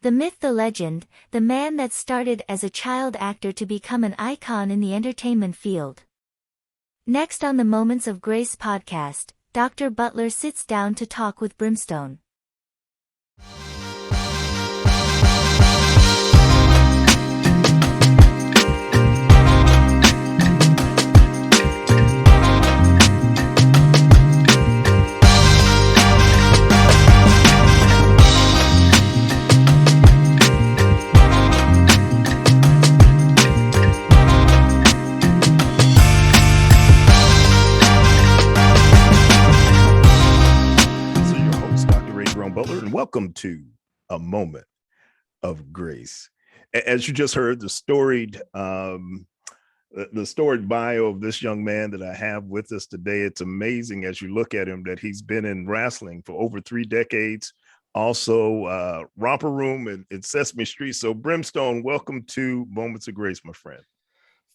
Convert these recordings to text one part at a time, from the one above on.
The myth, the legend, the man that started as a child actor to become an icon in the entertainment field. Next on the Moments of Grace podcast, Dr. Butler sits down to talk with Brimstone. Butler, and welcome to A Moment of Grace. As you just heard, the storied bio of this young man that I have with us today, it's amazing as you look at him that he's been in wrestling for over 3 decades, also Romper Room and Sesame Street. So Brimstone, welcome to Moments of Grace, my friend.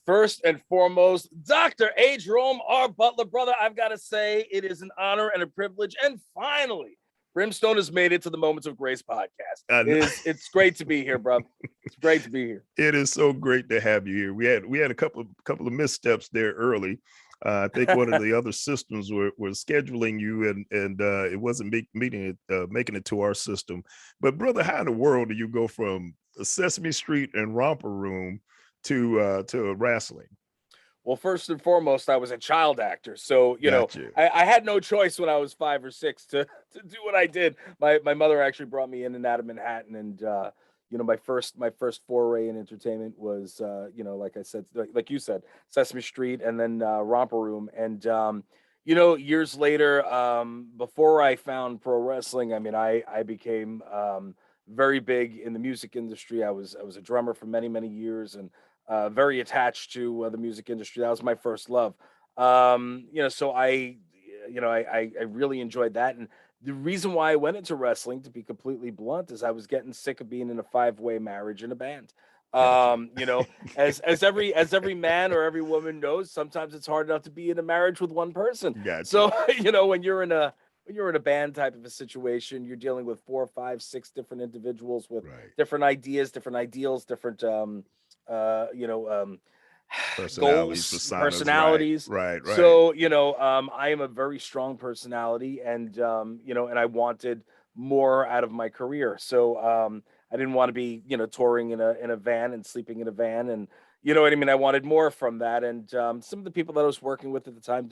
First and foremost, Dr. A. Jerome R. Butler, brother, I've got to say it is an honor and a privilege. And finally, Brimstone has made it to the Moments of Grace podcast. It's great to be here, bro. It's great to be here. It is so great to have you here. We had a couple of missteps there early. I think one of the other systems were scheduling you, and it wasn't making it to our system. But brother, how in the world do you go from Sesame Street and Romper Room to wrestling? Well, first and foremost, I was a child actor. So, I had no choice when I was 5 or 6 to do what I did. My mother actually brought me in and out of Manhattan. And, my first foray in entertainment was, like I said, like you said, Sesame Street and then Romper Room. And, years later, before I found pro wrestling, I mean, I became very big in the music industry. I was a drummer for many, many years, and very attached to the music industry. That was my first love. So I really enjoyed that. And the reason why I went into wrestling, to be completely blunt, is I was getting sick of being in a 5-way marriage in a band. As every man or every woman knows, sometimes it's hard enough to be in a marriage with one person. Gotcha. So, when you're in a band type of a situation, you're dealing with 4, 5, 6 different individuals with different ideas, different ideals, different personalities. Right. So, I am a very strong personality, and and I wanted more out of my career. So, I didn't want to be, touring in a van and sleeping in a van, and you know what I mean? I wanted more from that. And some of the people that I was working with at the time,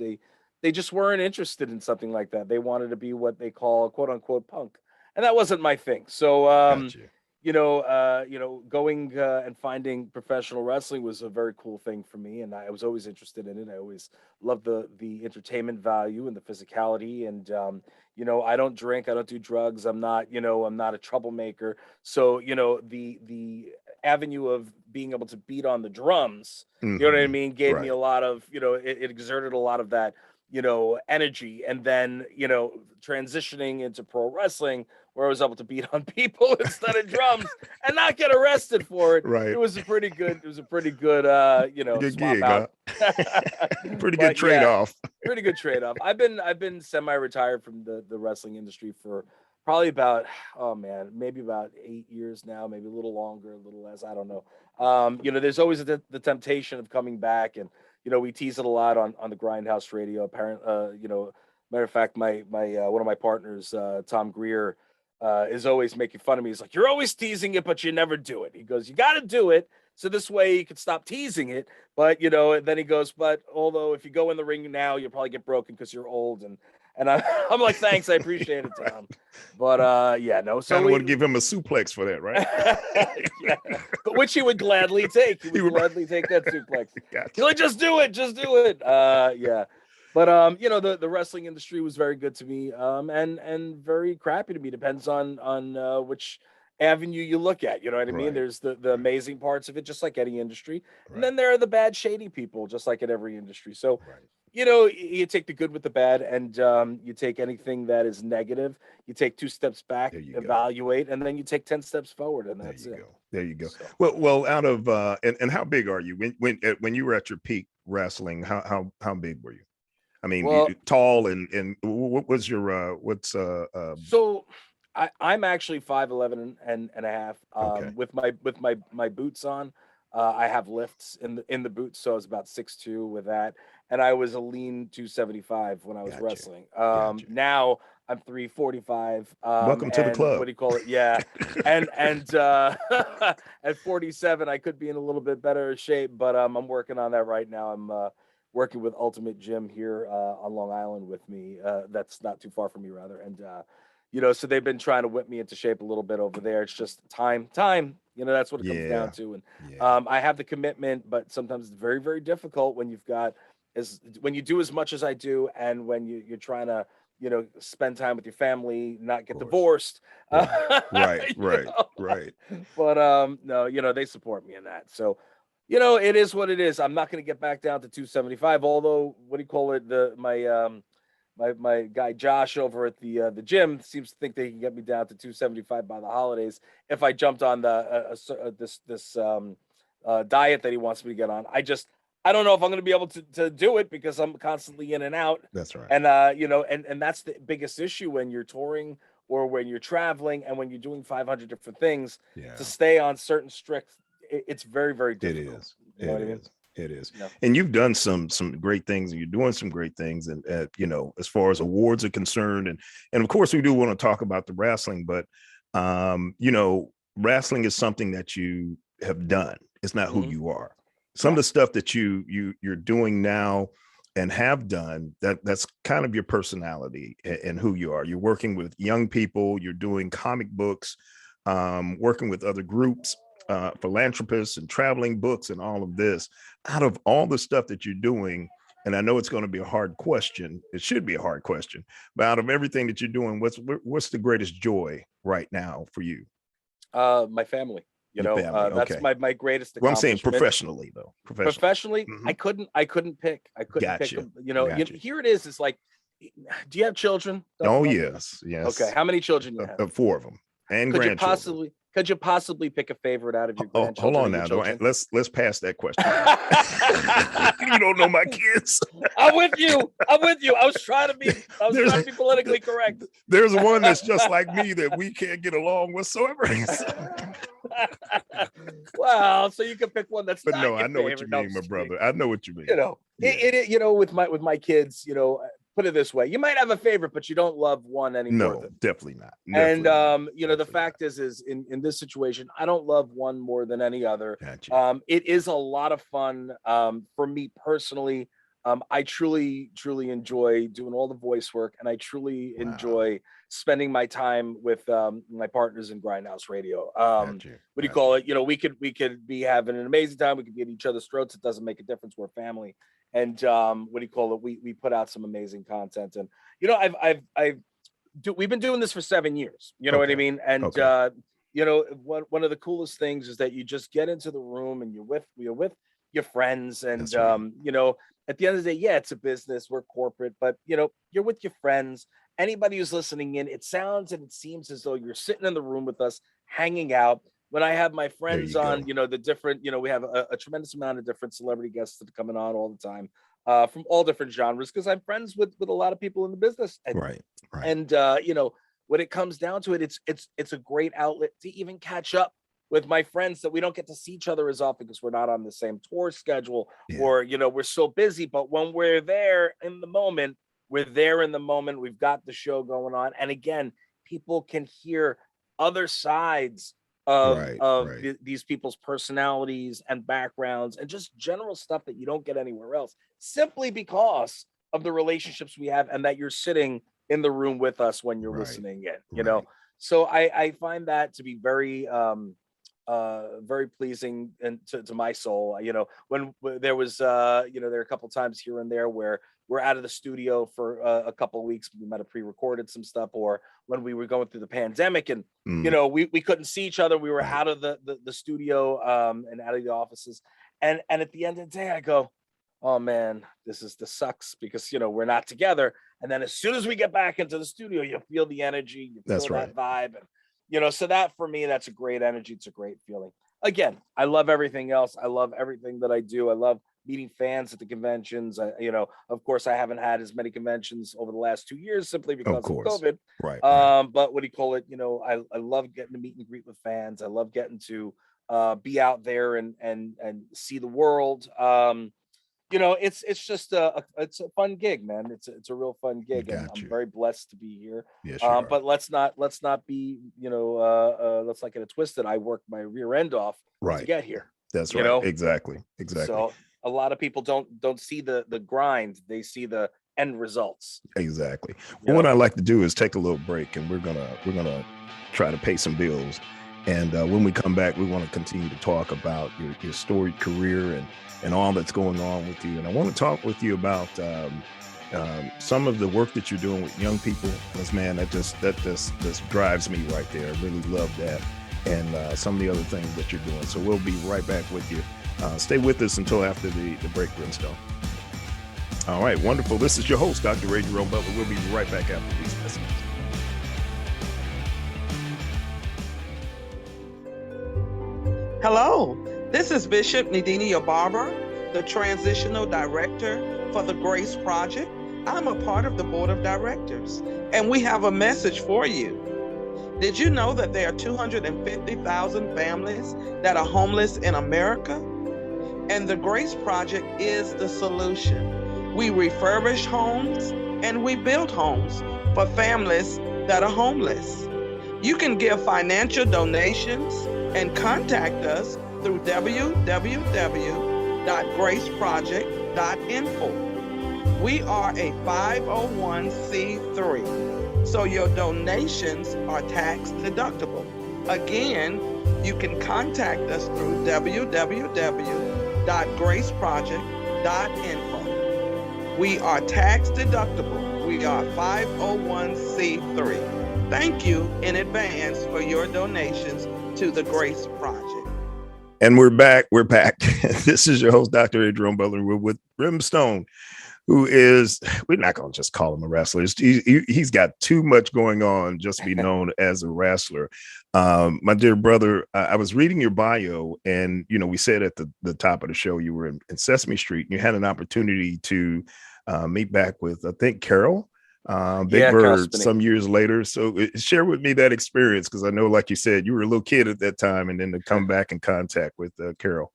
they just weren't interested in something like that. They wanted to be what they call quote unquote punk. And that wasn't my thing. So, Gotcha. Going and finding professional wrestling was a very cool thing for me, and I was always interested in it. I always loved the entertainment value and the physicality, and I don't drink, I don't do drugs, I'm not a troublemaker. So the avenue of being able to beat on the drums, you know what I mean, gave me a lot of it exerted a lot of that energy, and then transitioning into pro wrestling, where I was able to beat on people instead of drums and not get arrested for it. Right. It was a pretty good good swap gig, out. Pretty good trade-off. Pretty good trade-off. I've been semi-retired from the wrestling industry for probably about maybe about 8 years now, maybe a little longer, a little less, I don't know. There's always the temptation of coming back, and we tease it a lot on the Grindhouse radio. Matter of fact, my one of my partners, Tom Greer, is always making fun of me. He's like, "You're always teasing it, but you never do it." He goes, "You got to do it, so this way you can stop teasing it." But then he goes, "But although if you go in the ring now, you'll probably get broken because you're old." And I'm like, "Thanks, I appreciate it, Tom." But no. So I want to give him a suplex for that, right? Yeah, but which he would gladly take. He would gladly take that suplex. Gotcha. He's like, just do it. Yeah. But the wrestling industry was very good to me, and very crappy to me. Depends on which avenue you look at. You know what I mean? Right. There's the amazing parts of it, just like any industry, and then there are the bad, shady people, just like in every industry. So, you take the good with the bad, and you take anything that is negative. You take 2 steps back, evaluate, and then you take 10 steps forward, and that's it. There you go. So. Well, out of and how big are you when you were at your peak wrestling? How big were you? I mean, tall and what was your So I'm actually 5'11" and a half. Okay. With my boots on, I have lifts in the boots, so I was about 6'2" with that, and I was a lean 275 when I was Gotcha. wrestling. Gotcha. Now I'm 345. Welcome to the And what club. do you call it? Yeah, and at 47, I could be in a little bit better shape, but I'm working on that right now. I'm working with Ultimate Gym here on Long Island with me. That's not too far from me, rather, and so they've been trying to whip me into shape a little bit over there. It's just time. That's what it comes down Yeah. to. And Yeah. I have the commitment, but sometimes it's very, very difficult when when you do as much as I do, and when you're trying to, spend time with your family, not get Of course. divorced. Right. Right. you Right. know? Right. But no, they support me in that. So, it is what it is. I'm not going to get back down to 275. Although, what do you call it? My guy Josh over at the gym seems to think they can get me down to 275 by the holidays if I jumped on this diet that he wants me to get on. I don't know if I'm going to be able to do it because I'm constantly in and out. That's right. And and that's the biggest issue when you're touring or when you're traveling and when you're doing 500 different things. Yeah. To stay on certain strict, it's very, very It difficult. is. You know It what I mean? is. It is. Yeah. And you've done some great things, and you're doing some great things. And as far as awards are concerned, and of course we do want to talk about the wrestling, but wrestling is something that you have done. It's not who you are. Some of the stuff that you're doing now and have done, that's kind of your personality and who you are. You're working with young people, you're doing comic books, working with other groups, philanthropists, and traveling books, and all of this. Out of all the stuff that you're doing, and I know it's going to be a hard question, it should be a hard question, but out of everything that you're doing, what's the greatest joy right now for you? My family. Your family. That's Okay. my greatest Well, I'm saying accomplishment. professionally, though. Professionally, Mhm. I couldn't pick. I couldn't pick. Gotcha. Here it is. It's like, do you have children? Oh, yes. Yes. Okay. How many children you have? 4 of them and Could you grandchildren. possibly pick a favorite out of your Oh, hold grandchildren? on now. Children? Let's pass that question. You don't know my kids. I'm with you. I was trying to be politically correct. There's one that's just like me that we can't get along whatsoever. Well, so you can pick one that's But not no, your I know what favorite. you mean, my brother. I know what you mean. With my kids, put it this way, you might have a favorite, but you don't love one anymore. No, definitely not. And the fact is in this situation, I don't love one more than any other. Gotcha. It is a lot of fun for me personally. I truly enjoy doing all the voice work, and I truly enjoy spending my time with my partners in Grindhouse Radio. What do you call it? We could be having an amazing time. We could be at each other's throats. It doesn't make a difference. We're family. And what do you call it? We put out some amazing content, and we've been doing this for 7 years. You know what I mean? And one of the coolest things is that you just get into the room and you're with your friends, and at the end of the day, yeah, it's a business, we're corporate, but you're with your friends. Anybody who's listening in, it sounds and it seems as though you're sitting in the room with us, hanging out. When I have my friends on, the different, we have a tremendous amount of different celebrity guests that are coming on all the time, from all different genres, because I'm friends with a lot of people in the business. And, right. And when it comes down to it, it's a great outlet to even catch up with my friends that we don't get to see each other as often because we're not on the same tour schedule, or we're so busy. But when we're there in the moment, we've got the show going on, and again, people can hear other sides of these people's personalities and backgrounds and just general stuff that you don't get anywhere else, simply because of the relationships we have and that you're sitting in the room with us when you're listening in. So I find that to be very very pleasing and to my soul. When there was there are a couple times here and there where we're out of the studio for a couple of weeks. We might have pre-recorded some stuff, or when we were going through the pandemic and we couldn't see each other. We were out of the studio and out of the offices, and at the end of the day, I go, oh man, this sucks, because we're not together. And then as soon as we get back into the studio, you feel the energy, you feel that vibe, and so that for me, that's a great energy. It's a great feeling. Again, I love everything else. I love everything that I do. I love meeting fans at the conventions. Of course, I haven't had as many conventions over the last 2 years simply because of COVID. Right. But what do you call it? I love getting to meet and greet with fans. I love getting to be out there and see the world. It's just it's a fun gig, man. It's a real fun gig, and I'm very blessed to be here. Yes, but let's not be, let's not get it twisted. I worked my rear end off to get here. That's right. Exactly. So a lot of people don't see the grind; they see the end results. Exactly. Well, what I like to do is take a little break, and we're gonna try to pay some bills. And when we come back, we want to continue to talk about your storied career and all that's going on with you. And I want to talk with you about some of the work that you're doing with young people. Because, man, that just drives me right there. I really love that. And some of the other things that you're doing. So we'll be right back with you. Stay with us until after the break, Brimstone. All right, wonderful. This is your host, Dr. Ray Jerome Butler. We'll be right back after these messages. Hello, this is Bishop Nadini Barber, the Transitional Director for the Grace Project. I'm a part of the Board of Directors, and we have a message for you. Did you know that there are 250,000 families that are homeless in America? And the Grace Project is the solution. We refurbish homes and we build homes for families that are homeless. You can give financial donations and contact us through www.graceproject.info. We are a 501c3, so your donations are tax deductible. Again, you can contact us through www.graceproject.info. We are tax deductible. We are 501c3. Thank you in advance for your donations to the Grace Project. And we're back. This is your host, Dr. Adrian Butler. We're with Brimstone, who is, we're not going to just call him a wrestler. He's got too much going on just to be known as a wrestler. My dear brother, I was reading your bio, and, we said at the top of the show, you were in Sesame Street, and you had an opportunity to meet back with, I think, Carol. Big Bird some years later. So share with me that experience, because I know, like you said, you were a little kid at that time, and then to come back in contact with Carol.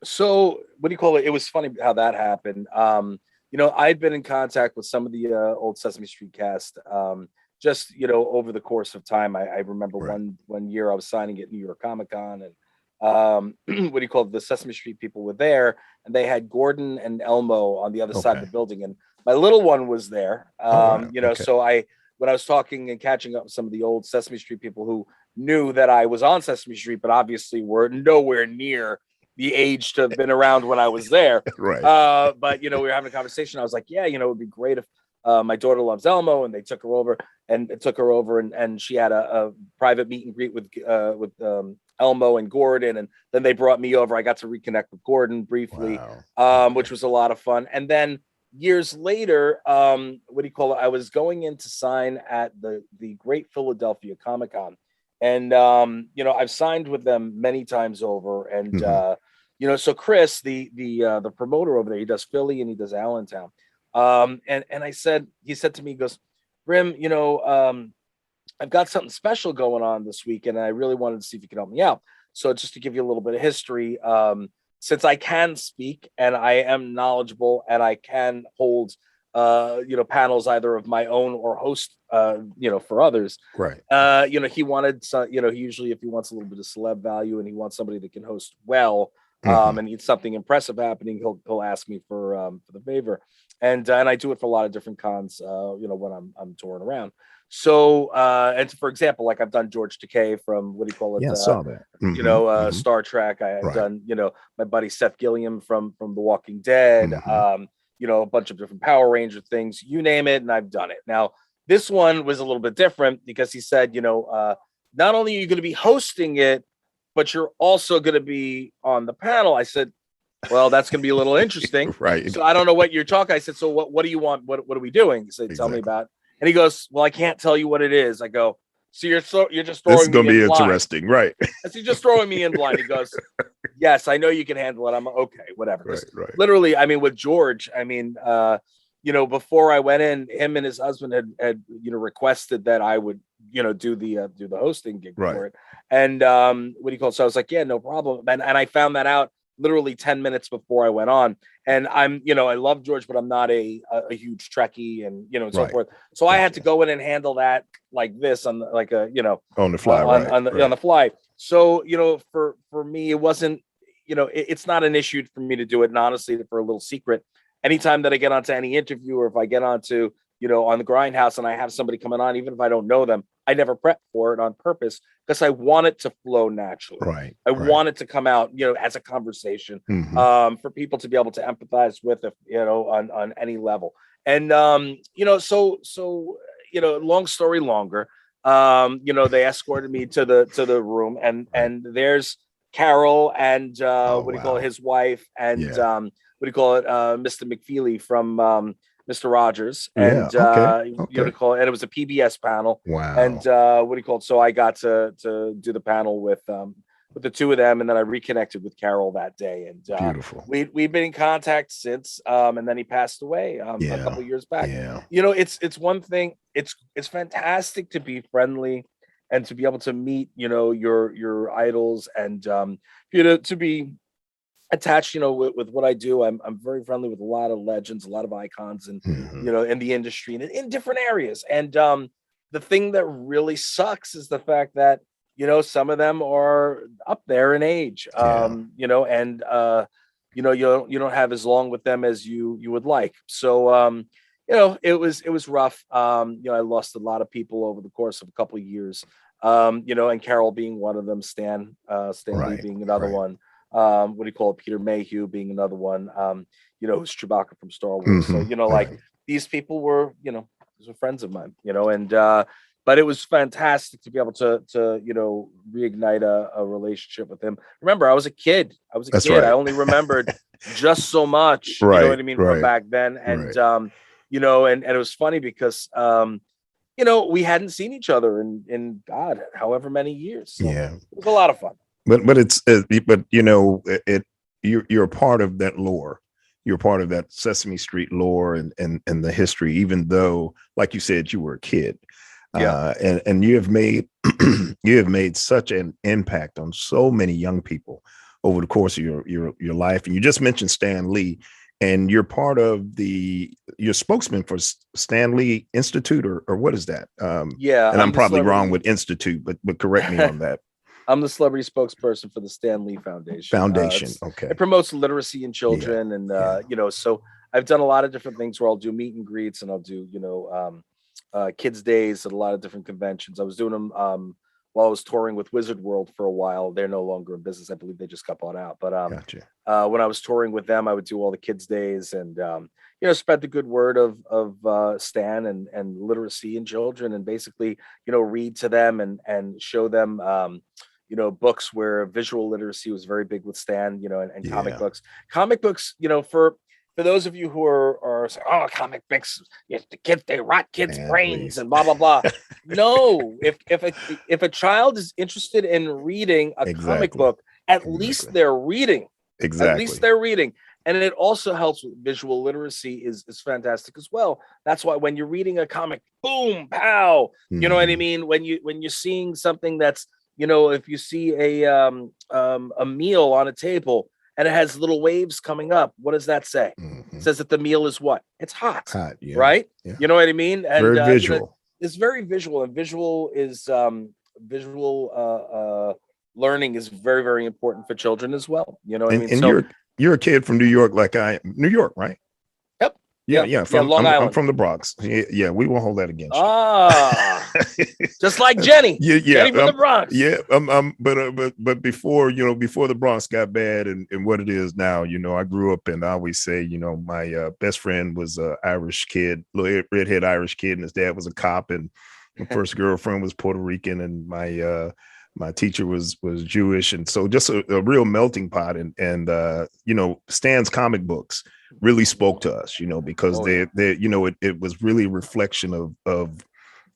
So what do you call it? It was funny how that happened. I'd been in contact with some of the old Sesame Street cast, just over the course of time. I remember one year I was signing at New York Comic Con, and what do you call it? The Sesame Street people were there, and they had Gordon and Elmo on the other side of the building, and my little one was there. So when I was talking and catching up with some of the old Sesame Street people who knew that I was on Sesame Street, but obviously were nowhere near the age to have been around when I was there. But we were having a conversation. I was like, yeah, it would be great if my daughter loves Elmo, and they took her over, and she had a private meet and greet with Elmo and Gordon, and then they brought me over. I got to reconnect with Gordon briefly, which was a lot of fun. And then years later, I was going in to sign at the Great Philadelphia Comic Con, and I've signed with them many times over, and so Chris, the promoter over there, he does Philly and he does Allentown, and he said to me, he goes, Brim, I've got something special going on this week, and I really wanted to see if you could help me out. So just to give you a little bit of history, since I can speak and I am knowledgeable and I can hold, panels either of my own or host, for others. He wanted, usually if he wants a little bit of celeb value and he wants somebody that can host well, and needs something impressive happening, he'll ask me for the favor, and I do it for a lot of different cons, when I'm touring around. So, and for example, like I've done George Takei from, what do you call it? Yeah, I saw that. Star Trek. I've done, my buddy Seth Gilliam from The Walking Dead, a bunch of different Power Ranger things, you name it, and I've done it. Now, this one was a little bit different because he said, not only are you going to be hosting it, but you're also going to be on the panel. I said, well, that's going to be a little interesting. So I don't know what you're talking. I said, so what do you want? What are we doing? He said, tell me about. And he goes, well, I can't tell you what it is. I go, so you're just throwing me in blind. This is going to be interesting, right? He's just throwing me in blind. He goes, yes, I know you can handle it. I'm okay, whatever. Right. Literally, I mean, with George, I mean, before I went in, him and his husband had requested that I would, do the hosting gig for it. And what do you call it? So I was like, yeah, no problem. And I found that out literally 10 minutes before I went on. And I'm, I love George, but I'm not a huge Trekkie and, and so forth. So I had to go in and handle that like this on like a, on the fly, on the fly. So, for me, it wasn't, it's not an issue for me to do it. And honestly, for a little secret, anytime that I get onto any interview or if I get onto, on the Grindhouse and I have somebody coming on, even if I don't know them, I never prep for it on purpose because I want it to flow naturally. I want it to come out, as a conversation for people to be able to empathize with, if, on any level. And, so, long story longer, they escorted me to the room and there's Carol and his wife and Mr. McFeely from Mr. Rogers and and it was a PBS panel. Wow. And so I got to do the panel with the two of them, and then I reconnected with Carol that day. And beautiful. We've been in contact since, and then he passed away a couple of years back. Yeah. It's one thing. It's fantastic to be friendly and to be able to meet your idols and to be attached with what I do. I'm very friendly with a lot of legends, a lot of icons, and in the industry and in different areas. And the thing that really sucks is the fact that some of them are up there in age, and you don't have as long with them as you would like. So it was rough. I lost a lot of people over the course of a couple of years, and Carol being one of them, Stan Lee being another one. Peter Mayhew being another one, who's Chewbacca from Star Wars. So, like these people were, these were friends of mine, and, but it was fantastic to be able to reignite a relationship with him. Remember, I was a kid. I only remembered just so much, you know what I mean, from back then. And, and it was funny because, we hadn't seen each other in God, however many years. So it was a lot of fun. But you're a part of that lore. You're part of that Sesame Street lore and the history, even though, like you said, you were a kid. And you have made such an impact on so many young people over the course of your life. And you just mentioned Stan Lee, and you're part of you're spokesman for Stan Lee Institute, or what is that? And I'm probably wrong with Institute, but correct me on that. I'm the celebrity spokesperson for the Stan Lee Foundation. Okay. It promotes literacy in children. And, so I've done a lot of different things where I'll do meet and greets and I'll do, kids days at a lot of different conventions. I was doing them while I was touring with Wizard World for a while. They're no longer in business. I believe they just got bought out. But when I was touring with them, I would do all the kids days and, spread the good word of Stan and literacy in children and basically, read to them and show them, books where visual literacy was very big with Stan, and comic books. Comic books, for those of you who are saying, oh, comic books, they rot kids' brains and blah blah blah. No, if a child is interested in reading a comic book, at least they're reading. At least they're reading. And it also helps with visual literacy is fantastic as well. That's why when you're reading a comic, boom, pow, you know what I mean? When you're seeing something that's, if you see a meal on a table and it has little waves coming up, what does that say? It says that the meal is what? It's hot, right? Yeah. You know what I mean? And very visual. It's very visual, and visual is learning is very, very important for children as well. You know what I mean? And so, you're a kid from New York, New York, right? Yep. Yeah. Long Island. I'm from the Bronx. Yeah, we won't hold that against you. Just like Jenny. Jenny from the Bronx. Yeah. But before the Bronx got bad and what it is now, I grew up, and I always say, my best friend was an Irish kid, redhead Irish kid, and his dad was a cop, and my first girlfriend was Puerto Rican, and my teacher was Jewish, and so just a real melting pot. And Stan's comic books really spoke to us, because it was really a reflection of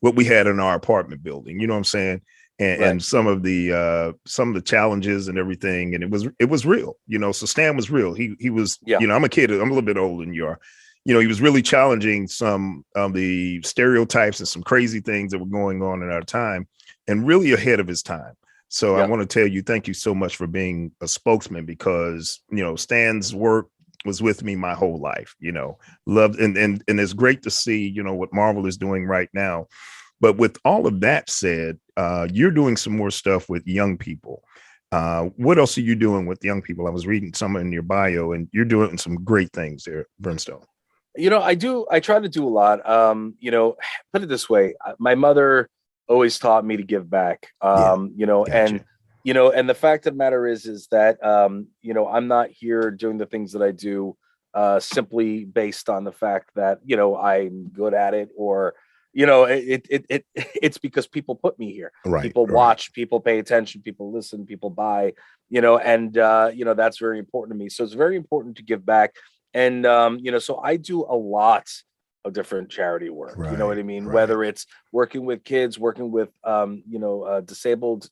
what we had in our apartment building. You know what I'm saying? and some of the challenges and everything. And it was real, so Stan was real. He was, I'm a kid, I'm a little bit older than you are. He was really challenging some of the stereotypes and some crazy things that were going on in our time, and really ahead of his time. So I want to tell you, thank you so much for being a spokesman, because, Stan's work was with me my whole life, loved. And it's great to see, what Marvel is doing right now. But with all of that said, you're doing some more stuff with young people. What else are you doing with young people? I was reading some in your bio, and you're doing some great things there, Brimstone. I try to do a lot. Put it this way, my mother always taught me to give back. Gotcha. And the fact of the matter is that I'm not here doing the things that I do simply based on the fact that I'm good at it, or it's because people put me here. Right, people watch, people pay attention, people listen, people buy, and that's very important to me. So it's very important to give back. And, so I do a lot of different charity work, you know what I mean? Right. Whether it's working with kids, working with, disabled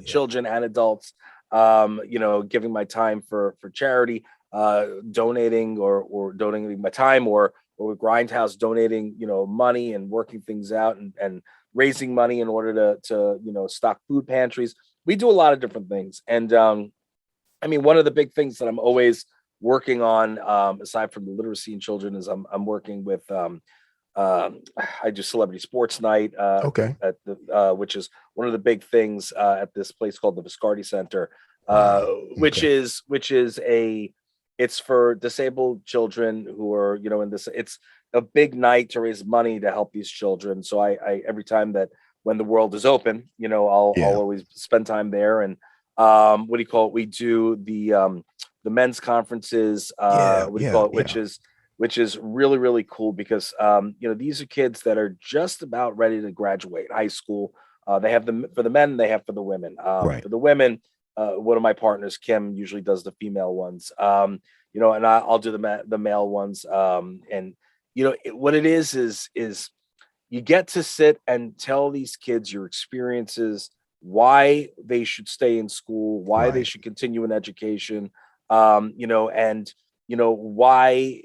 children and adults, giving my time for charity, donating or donating my time, or with Grindhouse, donating, money and working things out and raising money in order to stock food pantries. We do a lot of different things. And, one of the big things that I'm always working on, aside from the literacy in children, is I'm working with I do celebrity sports night at the which is one of the big things at this place called the Viscardi Center, which is it's for disabled children who are in this. It's a big night to raise money to help these children. So I every time that when the world is open, I'll always spend time there. And we do the men's conferences, which is really, really cool, because these are kids that are just about ready to graduate high school. They have them for the men, they have for the women. For the women, one of my partners, Kim, usually does the female ones. And I'll do the male ones. What it is you get to sit and tell these kids your experiences, why they should stay in school, why they should continue in education, why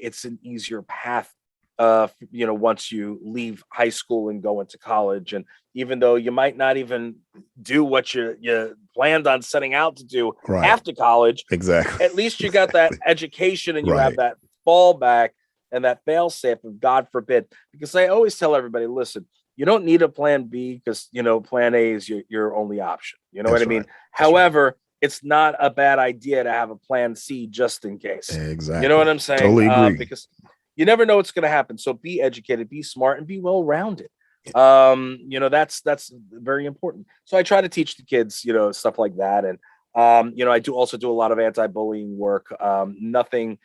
it's an easier path, once you leave high school and go into college. And even though you might not even do what you planned on setting out to do after college, exactly, at least you got that education, and you have that fallback and that fail safe, if God forbid. Because I always tell everybody, listen, you don't need a plan B, because plan A is your only option. You know what I mean? However, it's not a bad idea to have a plan C just in case. Exactly. You know what I'm saying? Totally agree. Because you never know what's going to happen. So be educated, be smart, and be well-rounded. That's very important. So I try to teach the kids, stuff like that. And, I do also do a lot of anti-bullying work. Nothing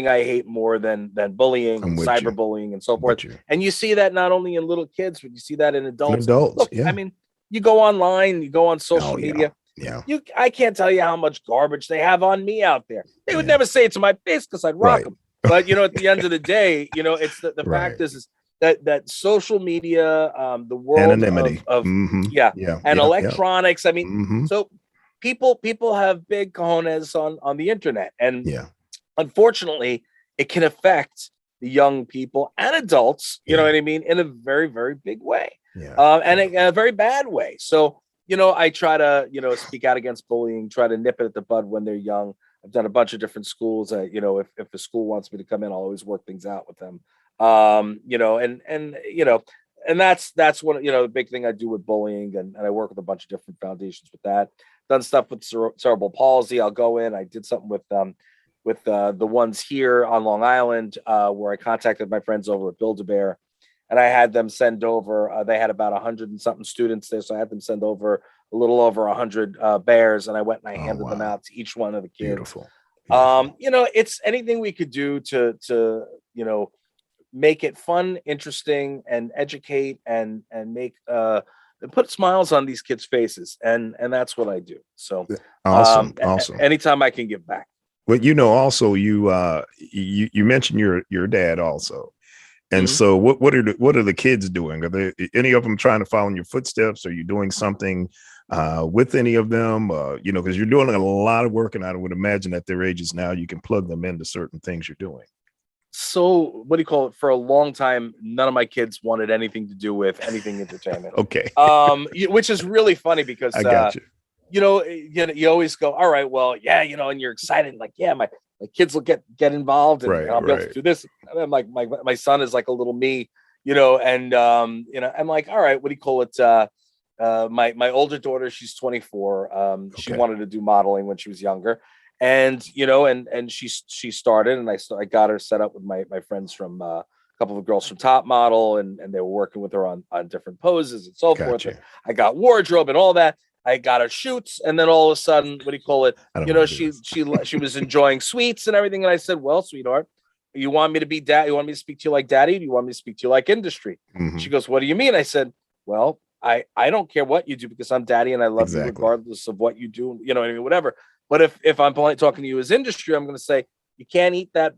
I hate more than bullying, and cyberbullying, and so forth. And you see that not only in little kids, but you see that in adults. Look, you go online, you go on social media. Yeah. I can't tell you how much garbage they have on me out there. They would never say it to my face, because I'd rock them. But at the end of the day, it's the fact is that social media, the world anonymity of electronics. So people have big cojones on the internet, and unfortunately, it can affect the young people and adults. You know what I mean, in a very, very big way, and in a very bad way. So. I try to, speak out against bullying, try to nip it at the bud when they're young. I've done a bunch of different schools. If the school wants me to come in, I'll always work things out with them. And that's one, the big thing I do with bullying, and I work with a bunch of different foundations with that. Done stuff with cerebral palsy. I'll go in. I did something with the ones here on Long Island, where I contacted my friends over at Build-A-Bear. And I had them send over, they had about 100 and something students there. So I had them send over a little over 100 bears. And I went and I handed them out to each one of the kids. Beautiful. It's anything we could do to make it fun, interesting, and educate and make, put smiles on these kids' faces. And that's what I do. So awesome. Anytime I can give back. Well, also you mentioned your dad also. And so what are the kids doing? Are they, any of them trying to follow in your footsteps? Are you doing something with any of them? You know, because you're doing a lot of work, and I would imagine at their ages now, you can plug them into certain things you're doing. So what do you call it? For a long time, none of my kids wanted anything to do with anything entertainment. Okay. Which is really funny because I got you. You always go, all right, well, yeah, and you're excited, like, yeah, my kids will get involved, and I'll be able to do this. And I'm like, my son is like a little me, and I'm like, all right, what do you call it? My older daughter, she's 24. She wanted to do modeling when she was younger, and she started, and I got her set up with my friends from a couple of girls from Top Model, and they were working with her on different poses and so forth. And I got wardrobe and all that. I got her shoots, and then all of a sudden, what do you call it? She was enjoying sweets and everything. And I said, well, sweetheart, you want me to be dad? You want me to speak to you like daddy? Do you want me to speak to you like industry? She goes, what do you mean? I said, well, I don't care what you do because I'm daddy and I love you regardless of what you do, whatever. But if I'm talking to you as industry, I'm going to say, you can't eat that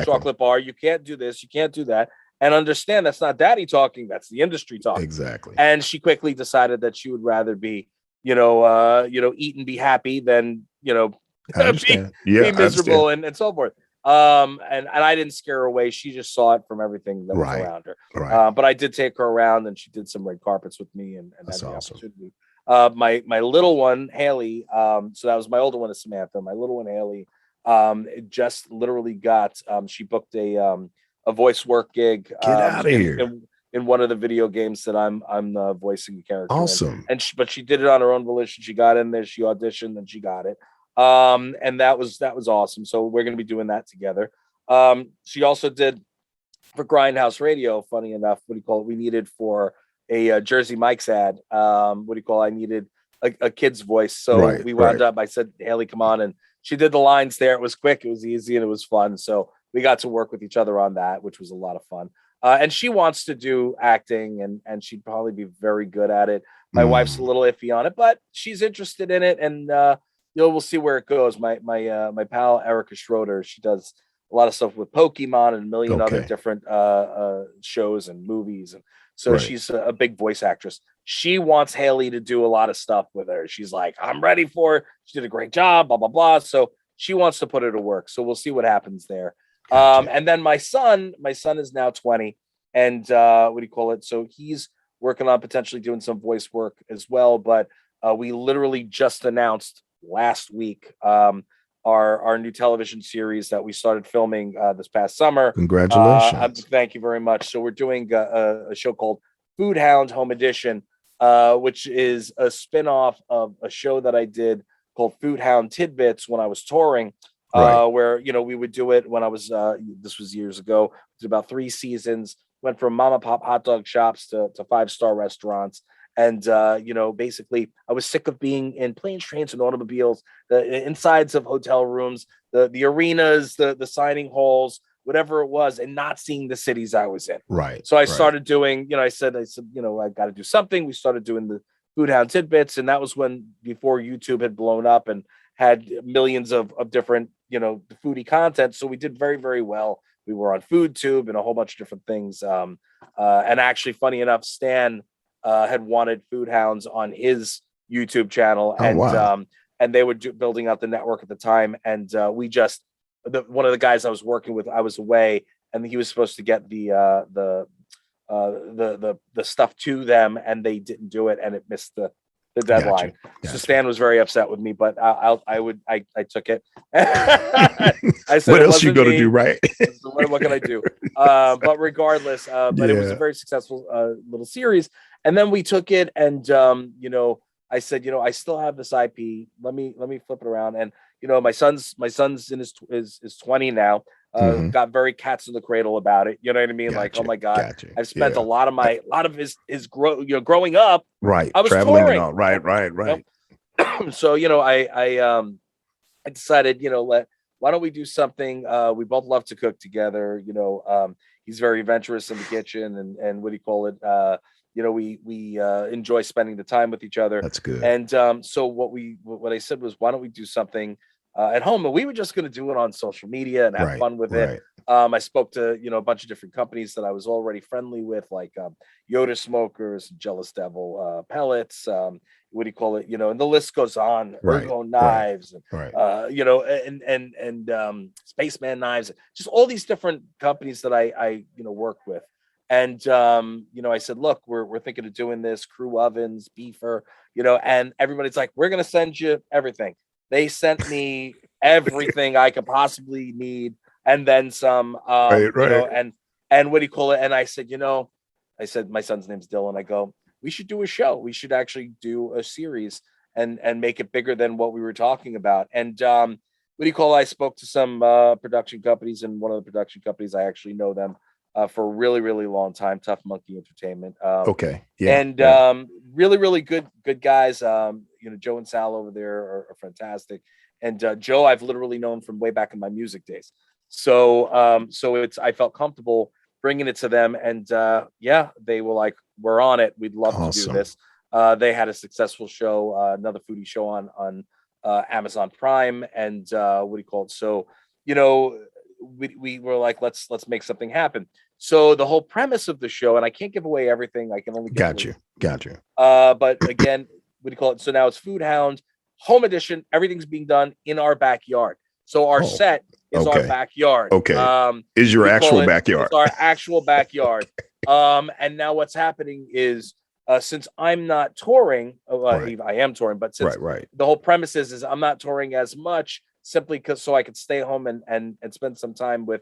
chocolate bar. You can't do this. You can't do that. And understand that's not daddy talking. That's the industry talking. Exactly. And she quickly decided that she would rather be, eat and be happy than, be miserable and so forth. And I didn't scare her away. She just saw it from everything that was around her. Right. But I did take her around, and she did some red carpets with me, and that's had the awesome. opportunity. My little one, Haley, so that was my older one is Samantha. My little one, Haley, just literally got she booked a voice work gig. Get out of here. In one of the video games that I'm voicing the character. Awesome. But she did it on her own volition. She got in there, she auditioned, and she got it. And that was awesome. So we're going to be doing that together. She also did for Grindhouse Radio. Funny enough, what do you call it? We needed for a Jersey Mike's ad. I needed a kid's voice. So we wound up. I said, Haley, come on, and she did the lines there. It was quick, it was easy, and it was fun. So we got to work with each other on that, which was a lot of fun. And she wants to do acting, and she'd probably be very good at it. My wife's a little iffy on it, but she's interested in it, and we'll see where it goes. My pal Erica Schroeder, she does a lot of stuff with Pokemon and a million other different shows and movies, and so she's a big voice actress. She wants Haley to do a lot of stuff with her. She's like, I'm ready for it. She did a great job, blah blah blah. So she wants to put her to work. So we'll see what happens there. And then my son is now 20, and so he's working on potentially doing some voice work as well. But we literally just announced last week our new television series that we started filming this past summer. Congratulations. Thank you very much. So we're doing a show called Food Hound Home Edition, which is a spinoff of a show that I did called Food Hound Tidbits when I was touring. Where we would do it when I was this was years ago. It was about 3 seasons. Went from mom and pop hot dog shops to 5-star restaurants, and basically I was sick of being in planes, trains, and automobiles, the insides of hotel rooms, the arenas, the signing halls, whatever it was, and not seeing the cities I was in. So I started doing. I said I got to do something. We started doing the Food Hound Tidbits, and that was before YouTube had blown up and had millions of different, foodie content. So we did very, very well. We were on FoodTube and a whole bunch of different things. And actually, funny enough, Stan had wanted Food Hounds on his YouTube channel. And they were building out the network at the time. And one of the guys I was working with, I was away, and he was supposed to get the stuff to them, and they didn't do it, and it missed the deadline. Gotcha. So Stan was very upset with me, but I took it. I said, what else you going to do, right? What can I do? But regardless, it was a very successful little series. And then we took it, and I said, I still have this IP. Let me flip it around. And my son's in his 20 now. Got very cats in the cradle about it. You know what I mean? Gotcha. Like, oh my God, I've spent a lot of his growing up. Right. I was traveling touring. and all. Right. So, I decided, why don't we do something? We both love to cook together. He's very adventurous in the kitchen, and what do you call it? We enjoy spending the time with each other. That's good. And so what I said was, why don't we do something at home, and we were just going to do it on social media and have fun with it. I spoke to, a bunch of different companies that I was already friendly with, like Yoda Smokers, Jealous Devil Pellets, what do you call it? And the list goes on. Ergo Knives, and Spaceman Knives, just all these different companies that I work with. And I said, look, we're thinking of doing this, Crew Ovens, Beefer, and everybody's like, we're gonna send you everything. They sent me everything I could possibly need, and then some. And what do you call it? And I said, my son's name's Dylan. I go, we should do a show. We should actually do a series and make it bigger than what we were talking about. And I spoke to some production companies, and one of the production companies, I actually know them for a really, really long time. Tough Monkey Entertainment. Really, really good guys. Joe and Sal over there are fantastic. And Joe, I've literally known from way back in my music days. So I felt comfortable bringing it to them, and they were like, we're on it. We'd love to do this. They had a successful show, another foodie show on Amazon Prime, and So, we were like, let's make something happen. So the whole premise of the show, and I can't give away everything. I can only got you. But again, So now it's Food Hound Home Edition. Everything's being done in our backyard. So our set is our backyard. Is your actual backyard? It's our actual backyard. And now what's happening is, since I'm not touring, I am touring, but since the whole premise is I'm not touring as much, simply so I could stay home and spend some time with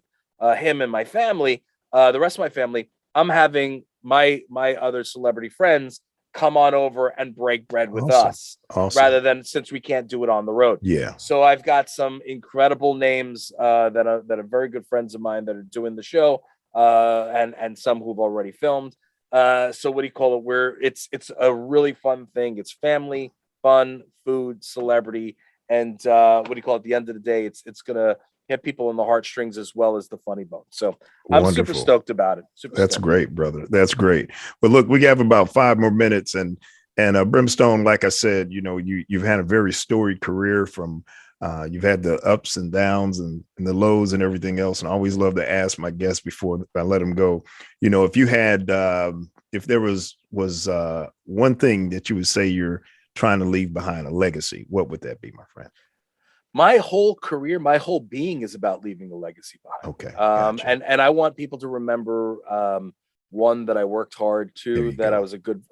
him and my family, the rest of my family. I'm having my other celebrity friends come on over and break bread with us, rather than, since we can't do it on the road. So I've got some incredible names that are very good friends of mine that are doing the show, and some who've already filmed. So it's a really fun thing. It's family, fun, food, celebrity, and at the end of the day, it's gonna hit people in the heartstrings as well as the funny bone. So I'm super stoked about it. That's great, brother. That's great. But look, we have about 5 more minutes, and Brimstone, like I said, you've had a very storied career. From you've had the ups and downs and the lows and everything else. And I always love to ask my guests before I let them go, if you had, if there was one thing that you would say you're trying to leave behind, a legacy, what would that be, my friend? My whole career, my whole being is about leaving a legacy behind. Gotcha. And I want people to remember, one, that I worked hard, two, that I was a good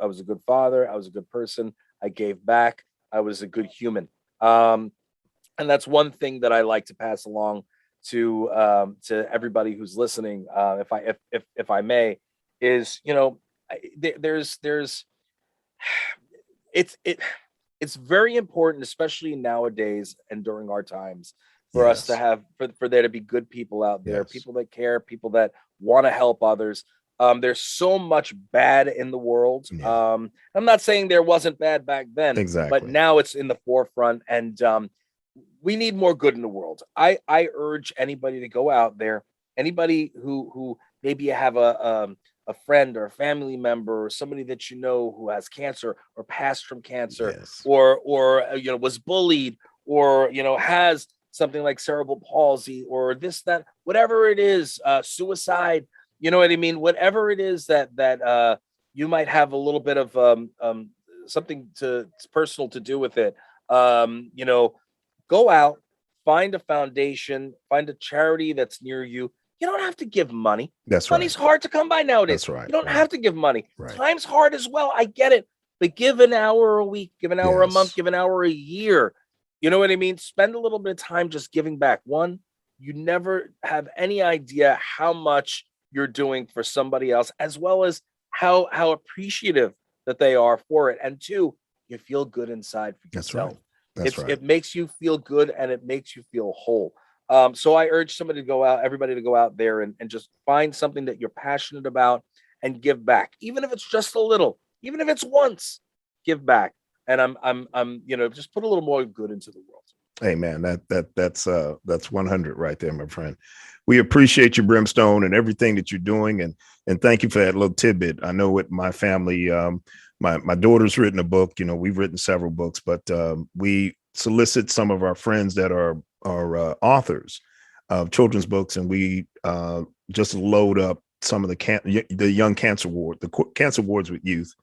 father, I was a good person, I gave back, I was a good human. And that's one thing that I like to pass along to everybody who's listening, if I may, is it's very important, especially nowadays and during our times, for us to have for there to be good people out there, people that care, people that want to help others. There's so much bad in the world. I'm not saying there wasn't bad back then, but now it's in the forefront, and we need more good in the world. I urge anybody to go out there, anybody who maybe have a friend or a family member or somebody that who has cancer or passed from cancer, or was bullied, or has something like cerebral palsy or this, that, whatever it is, suicide, what I mean, whatever it is that you might have a little bit of something personal to do with it. Go out, find a foundation, find a charity that's near you. You don't have to give money. Money's hard to come by nowadays. You don't have to give money. Time's hard as well. I get it. But give an hour a week, give an hour a month, give an hour a year. You know what I mean? Spend a little bit of time just giving back. One, you never have any idea how much you're doing for somebody else, as well as how appreciative that they are for it. And two, you feel good inside for yourself. It makes you feel good, and it makes you feel whole. So I urge everybody to go out there and just find something that you're passionate about and give back, even if it's just a little, even if it's once, give back. And I'm just put a little more good into the world. Hey man, that's 100 right there, my friend. We appreciate you, Brimstone, and everything that you're doing, and thank you for that little tidbit. I know with my family, my daughter's written a book. We've written several books, but we solicit some of our friends that are authors of children's books, and we just load up some of the young cancer ward, the cancer wards with youth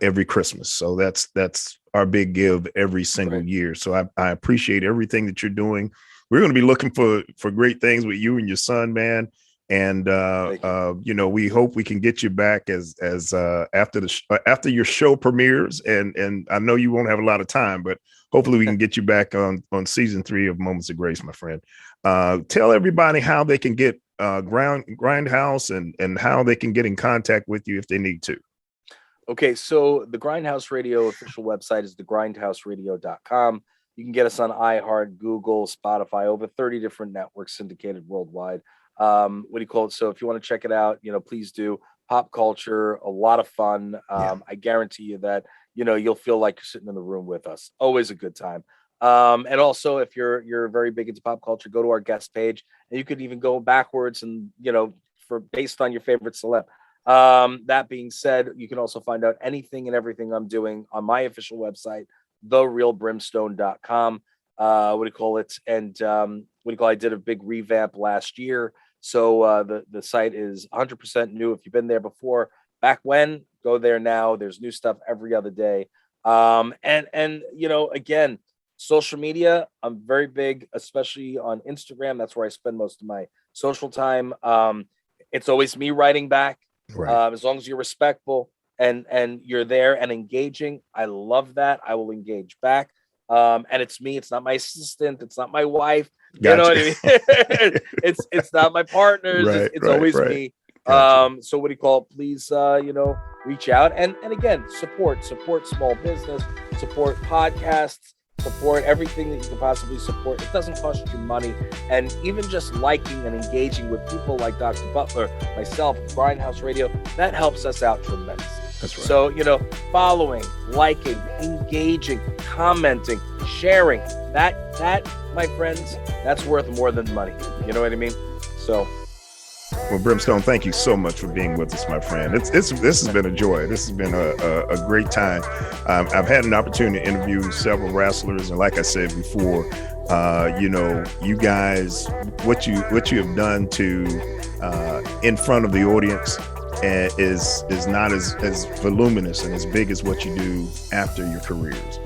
every Christmas. So that's our big give every single year. So I appreciate everything that you're doing. We're going to be looking for great things with you and your son, man. And we hope we can get you back as after your show premieres. And I know you won't have a lot of time, but hopefully we can get you back on season 3 of Moments of Grace, my friend. Tell everybody how they can get Grindhouse and how they can get in contact with you if they need to. Okay, so the Grindhouse Radio official website is thegrindhouseradio.com. You can get us on iHeart, Google, Spotify, over 30 different networks syndicated worldwide. So if you want to check it out, please do. Pop culture, a lot of fun. I guarantee you that, you'll feel like you're sitting in the room with us. Always a good time. And also, if you're very big into pop culture, go to our guest page, and you could even go backwards and, based on your favorite celeb. That being said, you can also find out anything and everything I'm doing on my official website, therealbrimstone.com. I did a big revamp last year. So the site is 100% new. If you've been there before, back when, go there now. There's new stuff every other day. Again, social media, I'm very big, especially on Instagram. That's where I spend most of my social time. It's always me writing back. Right. As long as you're respectful and you're there and engaging, I love that. I will engage back. And it's me. It's not my assistant. It's not my wife. Gotcha. You know what I mean? it's not my partners. Right, it's always me. Gotcha. So please, reach out and again, support small business, support podcasts, support everything that you can possibly support. It doesn't cost you money. And even just liking and engaging with people like Dr. Butler, myself, Grindhouse Radio, that helps us out tremendously. That's right. So, following, liking, engaging, commenting, sharing, that, my friends, that's worth more than money. You know what I mean? So. Well, Brimstone, thank you so much for being with us, my friend. This has been a joy. This has been a great time. I've had an opportunity to interview several wrestlers, and like I said before, you guys, what you have done to in front of the audience is not as voluminous and as big as what you do after your careers.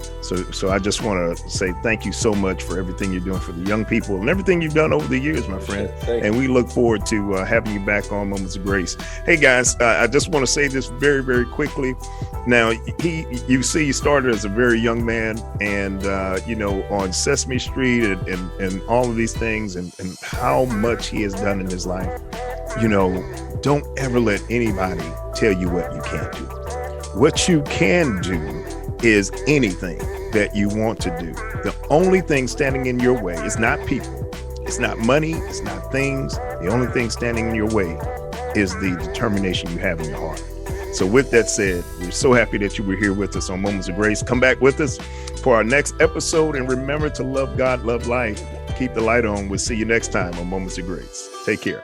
So I just want to say thank you so much for everything you're doing for the young people and everything you've done over the years, my friend. And we look forward to having you back on Moments of Grace. Hey guys, I just want to say this very, very quickly. Now, you started as a very young man, and on Sesame Street and all of these things, and how much he has done in his life. Don't ever let anybody tell you what you can't do. What you can do is anything that you want to do. The only thing standing in your way is not people, it's not money, it's not things. The only thing standing in your way is the determination you have in your heart. So with that said, we're so happy that you were here with us on Moments of Grace. Come back with us for our next episode, and remember to love God, love life, keep the light on. We'll see you next time on Moments of Grace. Take care.